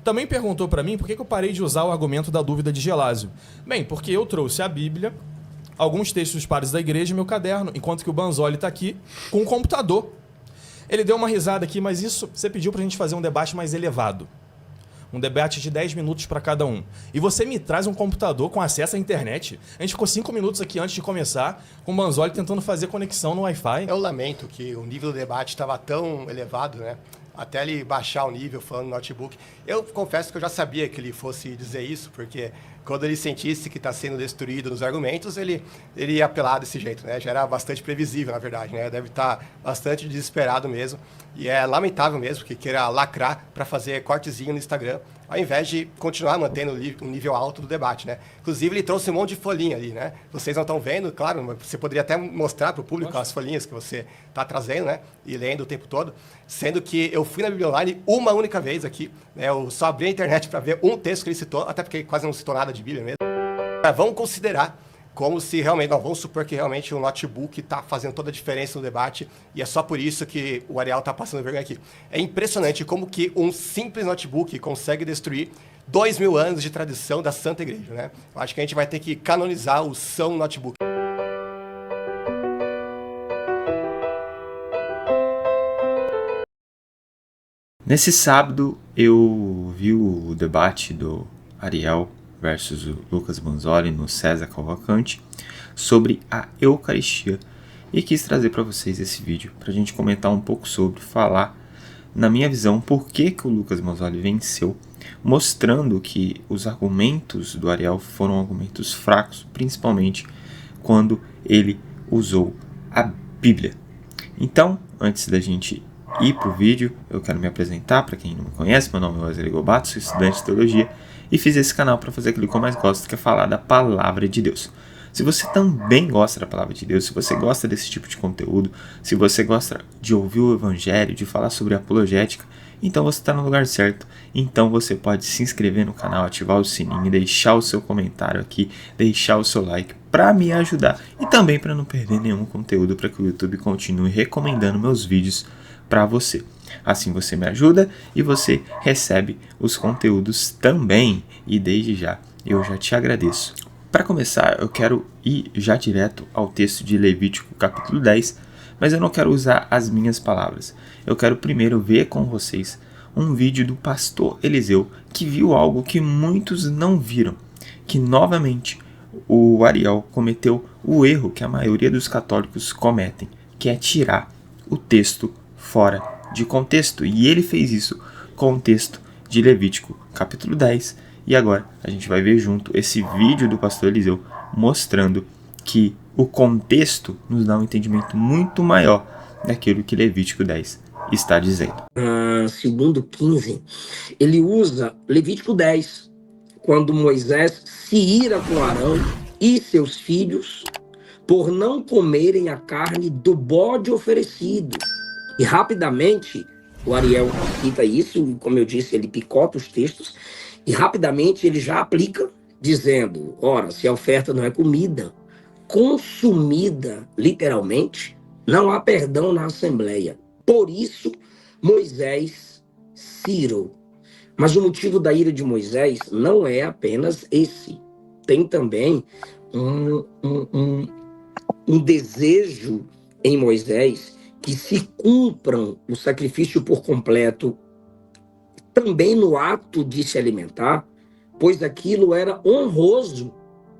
Também perguntou para mim por que eu parei de usar o argumento da dúvida de Gelásio. Bem, porque eu trouxe a Bíblia, alguns textos dos padres da igreja e meu caderno, enquanto que o Banzoli tá aqui com um computador. Ele deu uma risada aqui, mas isso você pediu pra gente fazer um debate mais elevado. Um debate de 10 minutos para cada um. E você me traz um computador com acesso à internet. A gente ficou 5 minutos aqui antes de começar, com o Banzoli tentando fazer conexão no Wi-Fi. Eu lamento que o nível do debate estava tão elevado, né? Até ele baixar o nível falando no notebook. Eu confesso que eu já sabia que ele fosse dizer isso, porque quando ele sentisse que está sendo destruído nos argumentos, ele ia apelar desse jeito, né? Já era bastante previsível, na verdade, né? Deve estar bastante desesperado mesmo. E é lamentável mesmo que queira lacrar para fazer cortezinho no Instagram, ao invés de continuar mantendo um nível alto do debate, né? Inclusive, ele trouxe um monte de folhinha ali, né? Vocês não estão vendo, claro, mas você poderia até mostrar para o público as folhinhas que você está trazendo, né? E lendo o tempo todo. Sendo que eu fui na Bíblia Online uma única vez aqui, né? Eu só abri a internet para ver um texto que ele citou, até porque quase não citou nada de Bíblia mesmo. Vamos considerar como se realmente, não, vamos supor que realmente o notebook está fazendo toda a diferença no debate e é só por isso que o Ariel está passando vergonha aqui. É impressionante como que um simples notebook consegue destruir 2000 anos de tradição da Santa Igreja, né? Eu acho que a gente vai ter que canonizar o São Notebook. Nesse sábado eu vi o debate do Ariel versus o Lucas Banzoli no César Cavalcante sobre a Eucaristia e quis trazer para vocês esse vídeo para a gente comentar um pouco sobre, falar na minha visão por que o Lucas Banzoli venceu, mostrando que os argumentos do Ariel foram argumentos fracos, principalmente quando ele usou a Bíblia. Então, antes da gente ir para o vídeo, eu quero me apresentar para quem não me conhece. Meu nome é Wesley Gobato, sou estudante de teologia e fiz esse canal para fazer aquilo que eu mais gosto, que é falar da palavra de Deus. Se você também gosta da palavra de Deus, se você gosta desse tipo de conteúdo, se você gosta de ouvir o evangelho, de falar sobre apologética, então você está no lugar certo. Então você pode se inscrever no canal, ativar o sininho, deixar o seu comentário aqui, deixar o seu like para me ajudar e também para não perder nenhum conteúdo, para que o YouTube continue recomendando meus vídeos para você. Assim você me ajuda e você recebe os conteúdos também. E desde já, eu já te agradeço. Para começar, eu quero ir já direto ao texto de Levítico capítulo 10, mas eu não quero usar as minhas palavras. Eu quero primeiro ver com vocês um vídeo do pastor Eliseu, que viu algo que muitos não viram, que novamente o Ariel cometeu o erro que a maioria dos católicos cometem, que é tirar o texto fora de contexto, e ele fez isso com o texto de Levítico capítulo 10, e agora a gente vai ver junto esse vídeo do pastor Eliseu mostrando que o contexto nos dá um entendimento muito maior daquilo que Levítico 10 está dizendo. Segundo 15, ele usa Levítico 10, quando Moisés se ira com Arão e seus filhos por não comerem a carne do bode oferecido. E rapidamente, o Ariel cita isso, como eu disse, ele picota os textos, e rapidamente ele já aplica, dizendo, ora, se a oferta não é comida, consumida literalmente, não há perdão na Assembleia. Por isso, Moisés se irou. Mas o motivo da ira de Moisés não é apenas esse. Tem também um desejo em Moisés que se cumpram o sacrifício por completo também no ato de se alimentar, pois aquilo era honroso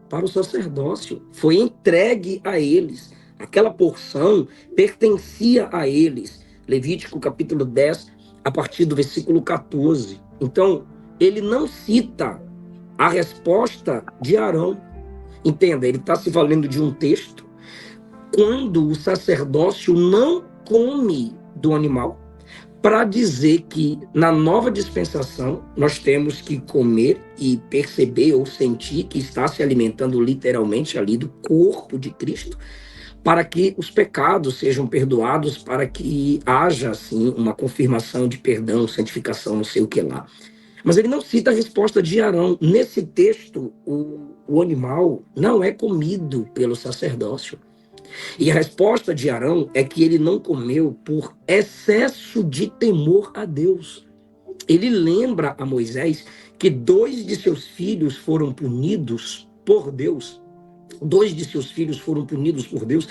para o sacerdócio, foi entregue a eles, aquela porção pertencia a eles. Levítico capítulo 10, a partir do versículo 14. Então, ele não cita a resposta de Arão. Entenda, ele está se valendo de um texto quando o sacerdócio não come do animal, para dizer que na nova dispensação nós temos que comer e perceber ou sentir que está se alimentando literalmente ali do corpo de Cristo, para que os pecados sejam perdoados, para que haja assim uma confirmação de perdão, santificação, não sei o que lá. Mas ele não cita a resposta de Arão. Nesse texto, o animal não é comido pelo sacerdócio. E a resposta de Arão é que ele não comeu por excesso de temor a Deus. ele lembra a Moisés que 2 de seus filhos foram punidos por Deus. 2 de seus filhos foram punidos por Deus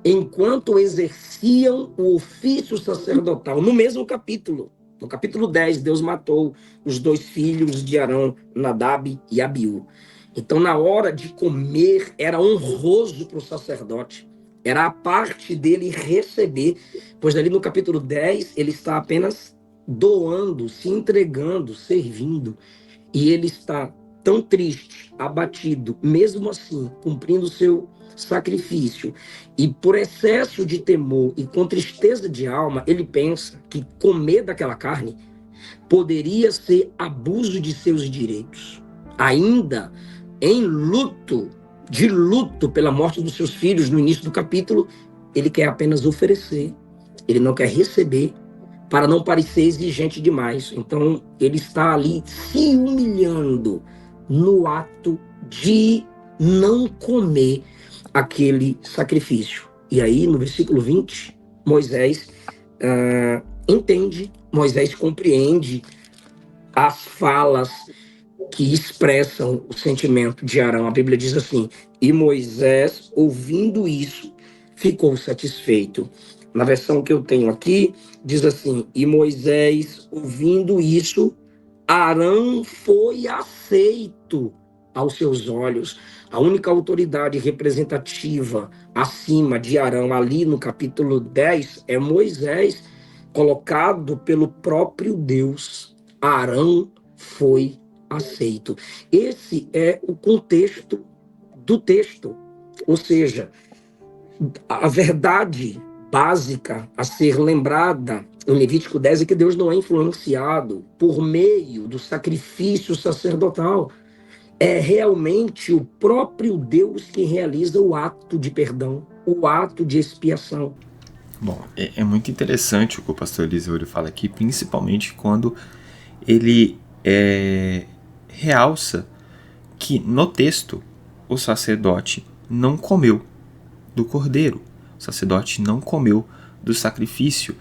enquanto exerciam o ofício sacerdotal. No mesmo capítulo, no capítulo 10, Deus matou os 2 filhos de Arão, Nadab e Abiú. Então, na hora de comer, era honroso para o sacerdote. Era a parte dele receber, pois ali no capítulo 10, ele está apenas doando, se entregando, servindo. E ele está tão triste, abatido, mesmo assim, cumprindo o seu sacrifício. E por excesso de temor e com tristeza de alma, ele pensa que comer daquela carne poderia ser abuso de seus direitos. Ainda em luto, de luto pela morte dos seus filhos no início do capítulo, ele quer apenas oferecer, ele não quer receber, para não parecer exigente demais. Então, ele está ali se humilhando no ato de não comer aquele sacrifício. E aí, no versículo 20, Moisés entende, Moisés compreende as falas que expressam o sentimento de Arão. A Bíblia diz assim: e Moisés, ouvindo isso, ficou satisfeito. Na versão que eu tenho aqui, diz assim: e Moisés, ouvindo isso, Arão foi aceito aos seus olhos. A única autoridade representativa acima de Arão, ali no capítulo 10, é Moisés, colocado pelo próprio Deus. Arão foi aceito. Esse é o contexto do texto. Ou seja, a verdade básica a ser lembrada em Levítico 10 é que Deus não é influenciado por meio do sacrifício sacerdotal. É realmente o próprio Deus que realiza o ato de perdão, o ato de expiação. Bom, é muito interessante o que o pastor Eliseu fala aqui, principalmente quando ele realça que no texto o sacerdote não comeu do cordeiro, o sacerdote não comeu do sacrifício.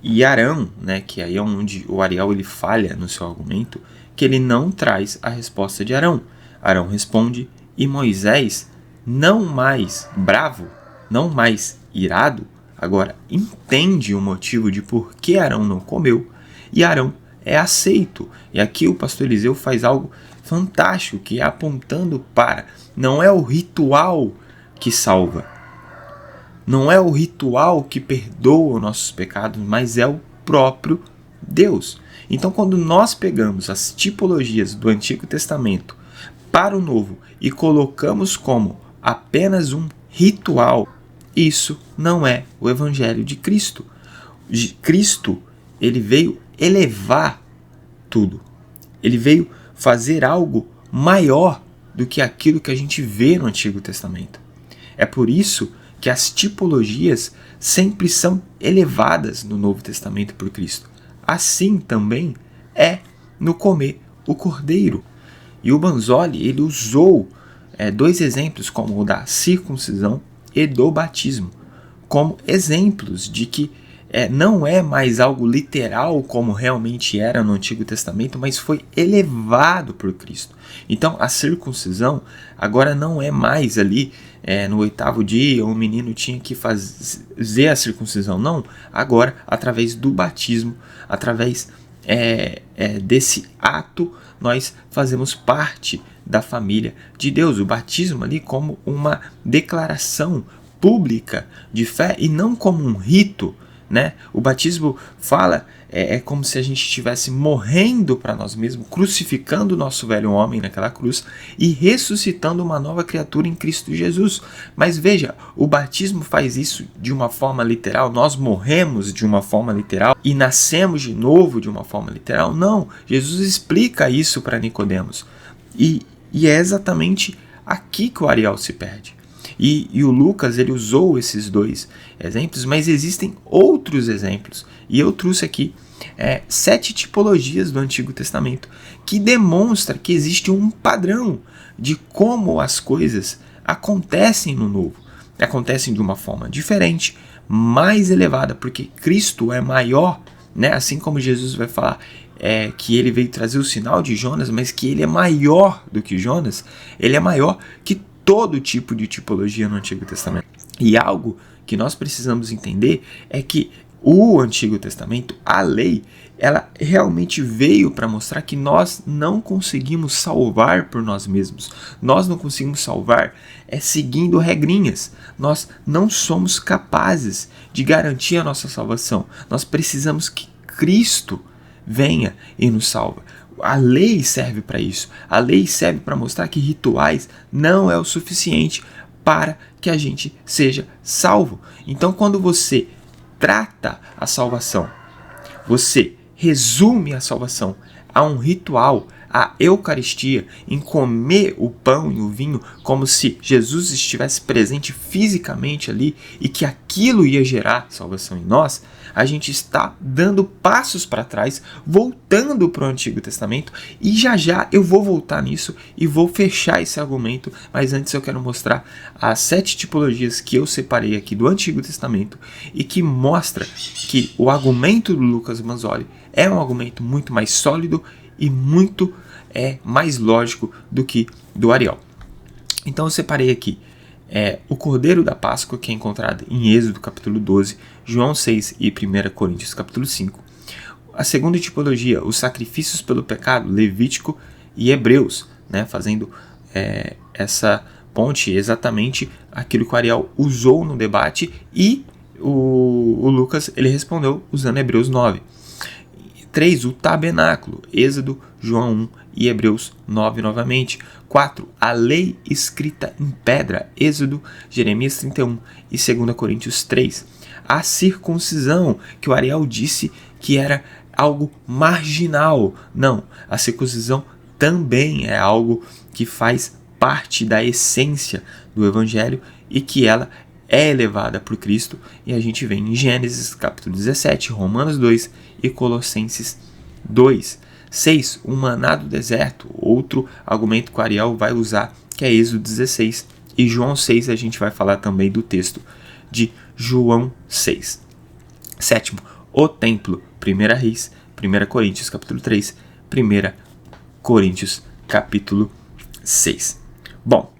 E Arão, né, que aí é onde o Ariel ele falha no seu argumento, que ele não traz a resposta de Arão. Arão responde, e Moisés, não mais bravo, não mais irado, agora entende o motivo de por que Arão não comeu, e Arão é aceito. E aqui o pastor Eliseu faz algo fantástico, que é apontando para, não é o ritual que salva, não é o ritual que perdoa os nossos pecados, mas é o próprio Deus. Então, quando nós pegamos as tipologias do Antigo Testamento para o Novo e colocamos como apenas um ritual, isso não é o Evangelho de Cristo. Cristo, ele veio elevar tudo. Ele veio fazer algo maior do que aquilo que a gente vê no Antigo Testamento. É por isso que as tipologias sempre são elevadas no Novo Testamento por Cristo. Assim também é no comer o cordeiro. E o Banzoli, ele usou 2 exemplos, como o da circuncisão e do batismo, como exemplos de que não é mais algo literal como realmente era no Antigo Testamento, mas foi elevado por Cristo. Então a circuncisão agora não é mais ali no 8º dia o menino tinha que fazer a circuncisão, não. Agora, através do batismo, através desse ato, nós fazemos parte da família de Deus. O batismo ali como uma declaração pública de fé e não como um rito, né? O batismo fala, é como se a gente estivesse morrendo para nós mesmos, crucificando o nosso velho homem naquela cruz e ressuscitando uma nova criatura em Cristo Jesus. Mas veja, o batismo faz isso de uma forma literal, nós morremos de uma forma literal e nascemos de novo de uma forma literal? Não, Jesus explica isso para Nicodemos. E é exatamente aqui que o Ariel se perde. E o Lucas, ele usou esses 2 exemplos, mas existem outros exemplos. E eu trouxe aqui 7 tipologias do Antigo Testamento que demonstra que existe um padrão de como as coisas acontecem no Novo. Acontecem de uma forma diferente, mais elevada, porque Cristo é maior, né? Assim como Jesus vai falar, que ele veio trazer o sinal de Jonas, mas que ele é maior do que Jonas, ele é maior que todo tipo de tipologia no Antigo Testamento. E algo que nós precisamos entender é que o Antigo Testamento, a lei, ela realmente veio para mostrar que nós não conseguimos salvar por nós mesmos. Nós não conseguimos salvar seguindo regrinhas. Nós não somos capazes de garantir a nossa salvação. Nós precisamos que Cristo venha e nos salva. A lei serve para isso. A lei serve para mostrar que rituais não é o suficiente para que a gente seja salvo. Então, quando você trata a salvação, você resume a salvação a um ritual, a Eucaristia, em comer o pão e o vinho como se Jesus estivesse presente fisicamente ali e que aquilo ia gerar salvação em nós, a gente está dando passos para trás, voltando para o Antigo Testamento, e já eu vou voltar nisso e vou fechar esse argumento, mas antes eu quero mostrar as 7 tipologias que eu separei aqui do Antigo Testamento e que mostra que o argumento do Lucas Manzoli é um argumento muito mais sólido e muito mais lógico do que do Ariel. Então eu separei aqui o Cordeiro da Páscoa, que é encontrado em Êxodo capítulo 12, João 6 e 1 Coríntios capítulo 5. A segunda tipologia, os sacrifícios pelo pecado, Levítico e Hebreus, né, fazendo essa ponte, exatamente aquilo que o Ariel usou no debate, e o Lucas ele respondeu usando Hebreus 9. 3. O tabernáculo, Êxodo, João 1 e Hebreus 9 novamente. 4. A lei escrita em pedra, Êxodo, Jeremias 31 e 2 Coríntios 3. A circuncisão, que o Ariel disse que era algo marginal. Não, a circuncisão também é algo que faz parte da essência do Evangelho e que ela é elevada por Cristo, e a gente vê em Gênesis capítulo 17, Romanos 2 e Colossenses 2. 6. O maná do deserto, outro argumento que o Ariel vai usar, que é Êxodo 16, e João 6 a gente vai falar também do texto de João 6. 7. O templo, 1 Reis, 1 Coríntios capítulo 3, 1 Coríntios capítulo 6. Bom,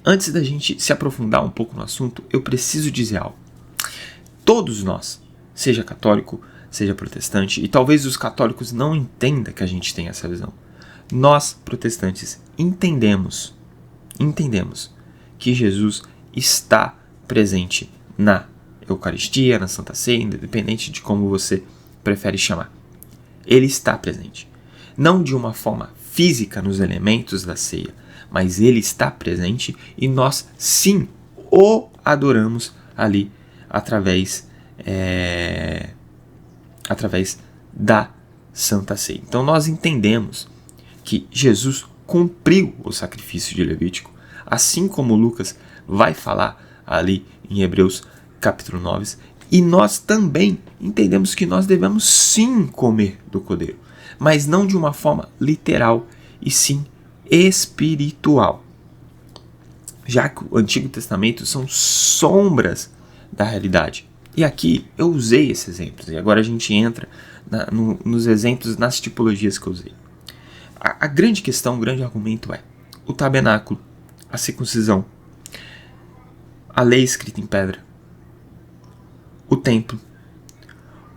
antes da gente se aprofundar um pouco no assunto, eu preciso dizer algo. Todos nós, seja católico, seja protestante, e talvez os católicos não entendam que a gente tem essa visão. Nós, protestantes, entendemos que Jesus está presente na Eucaristia, na Santa Ceia, independente de como você prefere chamar. Ele está presente. Não de uma forma física nos elementos da ceia, mas ele está presente e nós sim o adoramos ali através da Santa Ceia. Então nós entendemos que Jesus cumpriu o sacrifício de Levítico, assim como Lucas vai falar ali em Hebreus capítulo 9, e nós também entendemos que nós devemos sim comer do Cordeiro, mas não de uma forma literal, e sim espiritual. Já que o Antigo Testamento são sombras da realidade. E aqui eu usei esses exemplos, e agora a gente entra nos exemplos, nas tipologias que eu usei. A grande questão, o grande argumento é o tabernáculo, a circuncisão, a lei escrita em pedra, o templo,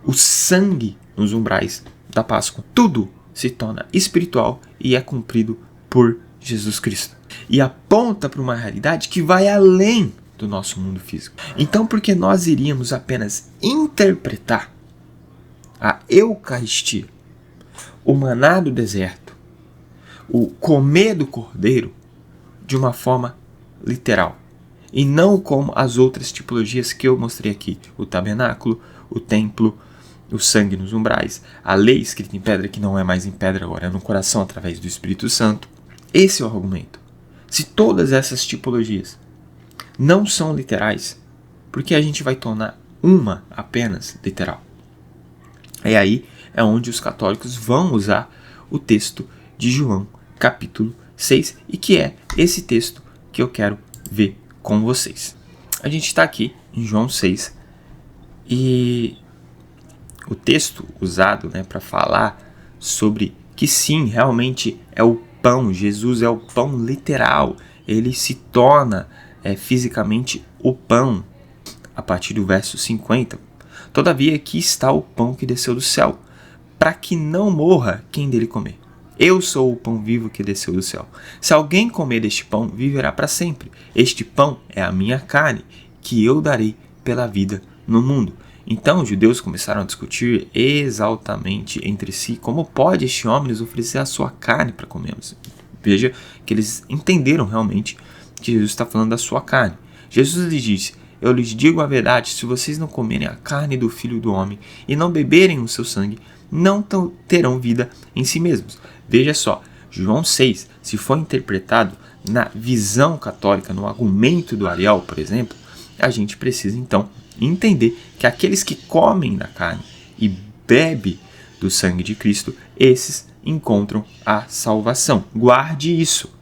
o sangue nos umbrais da Páscoa. Tudo se torna espiritual e é cumprido por Jesus Cristo. E aponta para uma realidade que vai além do nosso mundo físico. Então, por que nós iríamos apenas interpretar a Eucaristia, o maná do deserto, o comer do cordeiro, de uma forma literal, e não como as outras tipologias que eu mostrei aqui, o tabernáculo, o templo, o sangue nos umbrais, a lei escrita em pedra, que não é mais em pedra agora, é no coração através do Espírito Santo. Esse é o argumento. Se todas essas tipologias não são literais, porque a gente vai tornar uma apenas literal? E aí é onde os católicos vão usar o texto de João, capítulo 6, e que é esse texto que eu quero ver com vocês. A gente está aqui em João 6, e o texto usado, né, para falar sobre que sim, realmente é o pão, Jesus é o pão literal, ele se torna fisicamente o pão, a partir do verso 50. Todavia aqui está o pão que desceu do céu, para que não morra quem dele comer. Eu sou o pão vivo que desceu do céu. Se alguém comer deste pão, viverá para sempre. Este pão é a minha carne, que eu darei pela vida no mundo. Então os judeus começaram a discutir exaltamente entre si como pode este homem nos oferecer a sua carne para comermos. Veja que eles entenderam realmente que Jesus está falando da sua carne. Jesus lhes disse: eu lhes digo a verdade, se vocês não comerem a carne do Filho do Homem e não beberem o seu sangue, não terão vida em si mesmos. Veja só, João 6, se for interpretado na visão católica, no argumento do Ariel, por exemplo, a gente precisa então entender que aqueles que comem da carne e bebem do sangue de Cristo, esses encontram a salvação. Guarde isso.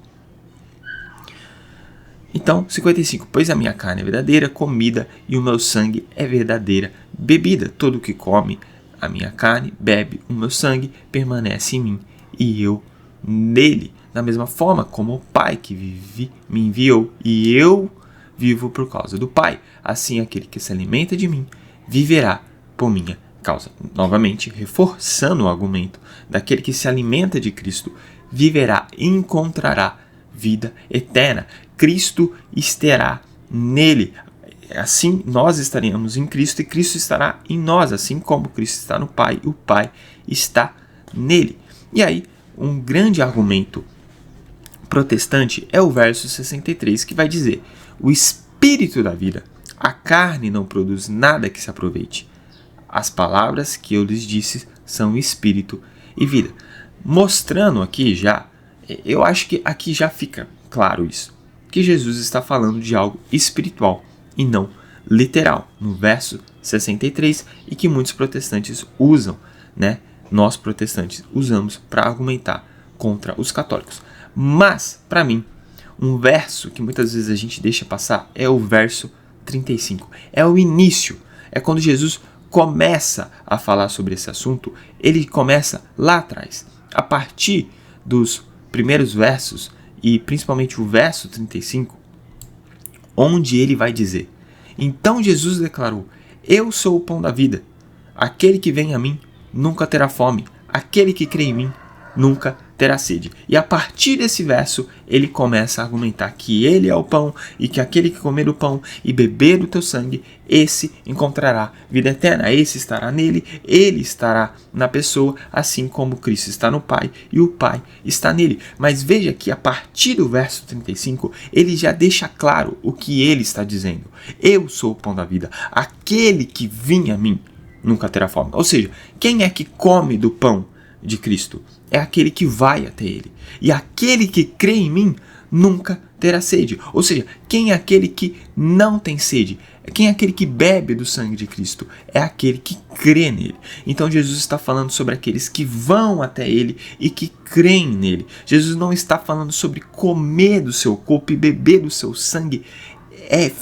Então, 55. Pois a minha carne é verdadeira comida e o meu sangue é verdadeira bebida. Todo que come a minha carne, bebe o meu sangue, permanece em mim e eu nele. Da mesma forma como o Pai que vive me enviou e eu vivo por causa do Pai. Assim, aquele que se alimenta de mim viverá por minha causa. Novamente, reforçando o argumento daquele que se alimenta de Cristo, viverá e encontrará vida eterna. Cristo estará nele. Assim, nós estaremos em Cristo e Cristo estará em nós. Assim como Cristo está no Pai, o Pai está nele. E aí, um grande argumento protestante é o verso 63, que vai dizer: o Espírito da vida, a carne não produz nada que se aproveite. As palavras que eu lhes disse são Espírito e vida. Mostrando aqui já, eu acho que aqui já fica claro isso, que Jesus está falando de algo espiritual e não literal, no verso 63, e que muitos protestantes usam, né? Nós protestantes usamos para argumentar contra os católicos. Mas, para mim, um verso que muitas vezes a gente deixa passar é o verso 35. É o início, é quando Jesus começa a falar sobre esse assunto. Ele começa lá atrás, a partir dos primeiros versos, e principalmente o verso 35, onde ele vai dizer: então Jesus declarou: eu sou o pão da vida, aquele que vem a mim nunca terá fome, aquele que crê em mim nunca terá sede. E a partir desse verso, ele começa a argumentar que ele é o pão e que aquele que comer do pão e beber do teu sangue, esse encontrará vida eterna, esse estará nele, ele estará na pessoa, assim como Cristo está no Pai e o Pai está nele. Mas veja que a partir do verso 35, ele já deixa claro o que ele está dizendo: eu sou o pão da vida, aquele que vem a mim nunca terá fome. Ou seja, quem é que come do pão de Cristo? É aquele que vai até ele. E aquele que crê em mim nunca terá sede. Ou seja, quem é aquele que não tem sede? Quem é aquele que bebe do sangue de Cristo? É aquele que crê nele. Então Jesus está falando sobre aqueles que vão até ele e que creem nele. Jesus não está falando sobre comer do seu corpo e beber do seu sangue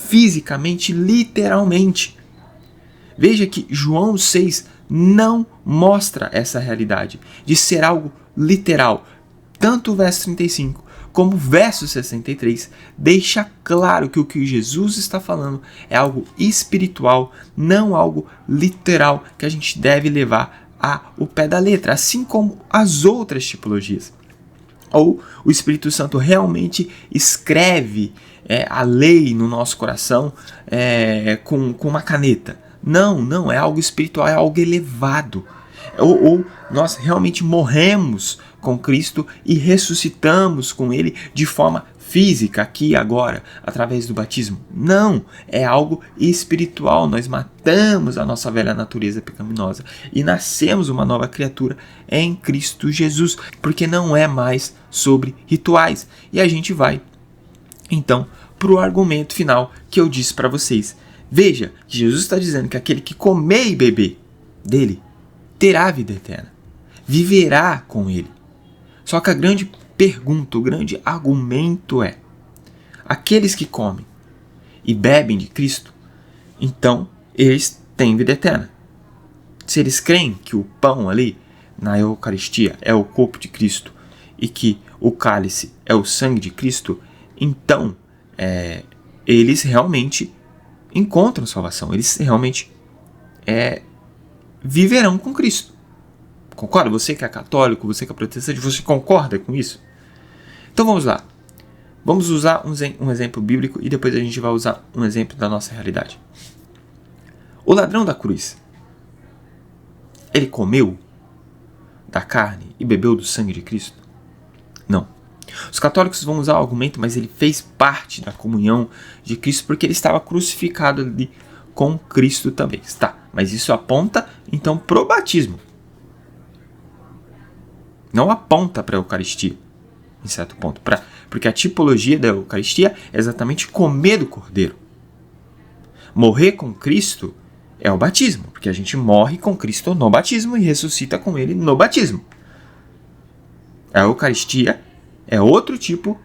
fisicamente, literalmente. Veja que João 6 não mostra essa realidade de ser algo literal. Tanto o verso 35 como o verso 63 deixa claro que o que Jesus está falando é algo espiritual, não algo literal que a gente deve levar ao pé da letra, assim como as outras tipologias. Ou o Espírito Santo realmente escreve a lei no nosso coração com uma caneta. Não, é algo espiritual, é algo elevado. Ou nós realmente morremos com Cristo e ressuscitamos com Ele de forma física, aqui e agora, através do batismo. Não, é algo espiritual. Nós matamos a nossa velha natureza pecaminosa e nascemos uma nova criatura em Cristo Jesus, porque não é mais sobre rituais. E a gente vai, então, para o argumento final que eu disse para vocês. Veja que Jesus está dizendo que aquele que comer e beber dele terá vida eterna, viverá com ele. Só que a grande pergunta, o grande argumento é: aqueles que comem e bebem de Cristo, então eles têm vida eterna. Se eles creem que o pão ali na Eucaristia é o corpo de Cristo e que o cálice é o sangue de Cristo, então eles realmente encontram salvação, eles realmente viverão com Cristo. Concorda? Você que é católico, você que é protestante, você concorda com isso? Então vamos lá. Vamos usar um exemplo bíblico e depois a gente vai usar um exemplo da nossa realidade. O ladrão da cruz, ele comeu da carne e bebeu do sangue de Cristo? Não. Os católicos vão usar o argumento, mas ele fez parte da comunhão de Cristo porque ele estava crucificado ali com Cristo também. Tá, mas isso aponta então para o batismo. Não aponta para a Eucaristia, em certo ponto. Porque a tipologia da Eucaristia é exatamente comer do Cordeiro. Morrer com Cristo é o batismo, porque a gente morre com Cristo no batismo e ressuscita com Ele no batismo. A Eucaristia é outro tipo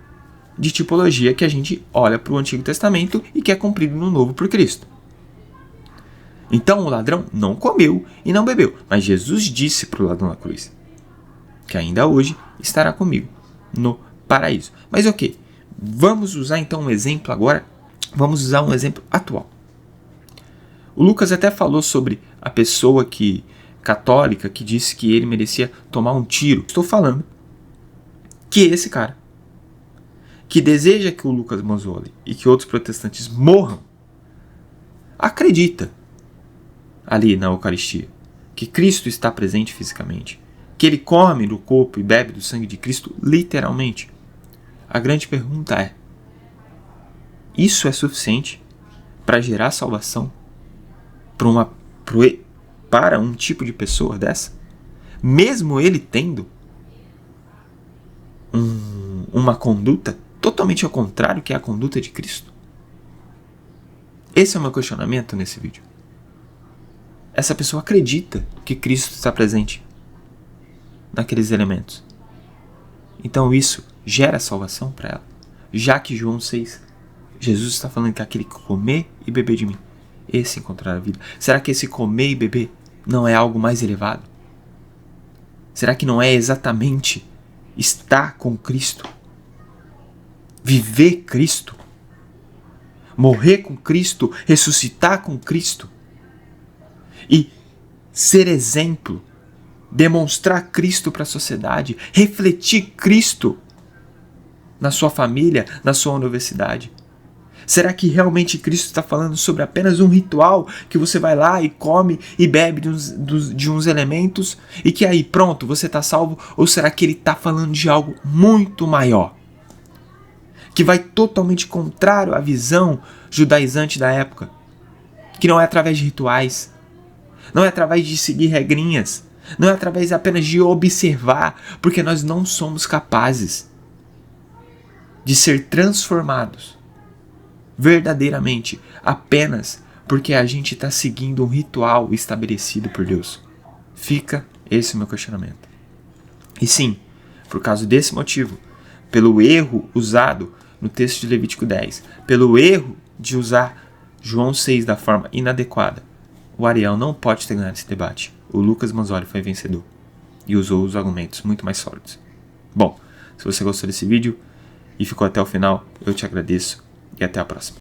de tipologia que a gente olha para o Antigo Testamento e que é cumprido no Novo por Cristo. Então o ladrão não comeu e não bebeu, mas Jesus disse para o ladrão na cruz que ainda hoje estará comigo no paraíso. Mas ok, vamos usar então um exemplo agora, vamos usar um exemplo atual. O Lucas até falou sobre a pessoa católica que disse que ele merecia tomar um tiro. Estou falando que esse cara, que deseja que o Lucas Manzoli e que outros protestantes morram, acredita ali na Eucaristia que Cristo está presente fisicamente, que ele come do corpo e bebe do sangue de Cristo literalmente. A grande pergunta é: isso é suficiente para gerar salvação para um tipo de pessoa dessa? Mesmo ele tendo uma conduta totalmente ao contrário que é a conduta de Cristo? Esse é o meu questionamento nesse vídeo. Essa pessoa acredita que Cristo está presente naqueles elementos. Então isso gera salvação para ela. Já que João 6, Jesus está falando que aquele que comer e beber de mim, esse encontrará a vida. Será que esse comer e beber não é algo mais elevado? Será que não é exatamente estar com Cristo? Viver Cristo? Morrer com Cristo? Ressuscitar com Cristo? E ser exemplo? Demonstrar Cristo para a sociedade? Refletir Cristo na sua família, na sua universidade? Será que realmente Cristo está falando sobre apenas um ritual que você vai lá e come e bebe de uns elementos e que aí pronto, você está salvo? Ou será que ele está falando de algo muito maior? Que vai totalmente contrário à visão judaizante da época? Que não é através de rituais, não é através de seguir regrinhas, não é através apenas de observar, porque nós não somos capazes de ser transformados verdadeiramente apenas porque a gente está seguindo um ritual estabelecido por Deus. Fica esse o meu questionamento. E sim, por causa desse motivo, pelo erro usado no texto de Levítico 10, pelo erro de usar João 6 da forma inadequada, o Ariel não pode ter ganhado esse debate. O Lucas Manzoli foi vencedor e usou os argumentos muito mais sólidos. Bom, se você gostou desse vídeo e ficou até o final, eu te agradeço e até a próxima.